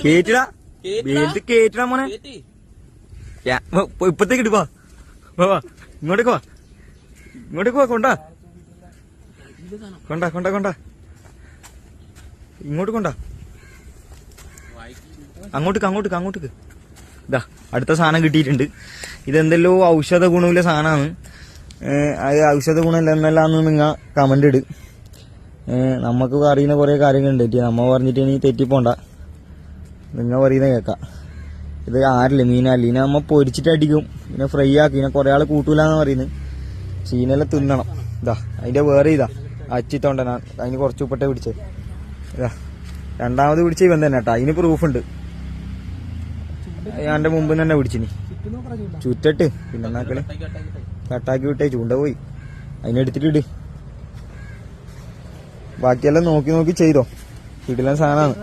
കേറ്റിടാ വെയിലത്ത് കേറ്റിടാ മോനെ. ഇപ്പത്തേക്ക് ഇട്ട് വാ വാ ഇങ്ങോട്ടേക്ക് വാ ഇങ്ങോട്ടേക്ക് വാ കൊണ്ടാ കൊണ്ടാ കൊണ്ടാ കൊണ്ടാ ഇങ്ങോട്ട് കൊണ്ടാ അങ്ങോട്ടേക്ക് അങ്ങോട്ടേക്ക് അങ്ങോട്ടേക്ക്. ഇതാ അടുത്ത സാധനം കിട്ടിയിട്ടുണ്ട്. ഇതെന്തെല്ലോ ഔഷധ ഗുണമുള്ള സാധനമാണ്. അത് ഔഷധ ഗുണം എന്നല്ലാന്ന് നിങ്ങൾ കമന്റ് ഇട്. നമുക്ക് അറിയുന്ന കുറെ കാര്യങ്ങളുണ്ട്. നമ്മ പറഞ്ഞിട്ട് ഇനി തെറ്റിപ്പോണ്ട, നിങ്ങൾ പറയുന്ന കേൾക്കാം. ഇത് ആരില്ല മീനല്ല, ഇതിനെ നമ്മ പൊരിച്ചിട്ട് അടിക്കും, പിന്നെ ഫ്രൈ ആക്കി. ഇതിനെ കുറെ ആൾ കൂട്ടൂലെന്ന് പറയുന്നത്. ചീനെല്ലാം തിന്നണം. ഇതാ അതിന്റെ വേറെ ഇതാ അച്ചിത്തോണ്ടനാ. അതിന് കുറച്ച് ഉപ്പട്ടെ പിടിച്ചേ. ഇതാ രണ്ടാമത് പിടിച്ച ഇവൻ തന്നെ കേട്ടോ. അതിന് പ്രൂഫുണ്ട്. ഞാൻ എന്റെ മുമ്പ് തന്നെ പിടിച്ചിനി ചുറ്റട്ട്. പിന്നെ എന്നാക്കള് കട്ടാക്കി വിട്ടേ ചൂണ്ട പോയി. അതിനെടുത്തിട്ട് ഇട്. ബാക്കിയെല്ലാം നോക്കി നോക്കി ചെയ്തോ. ഇടലാൻ സാധനമാണ്.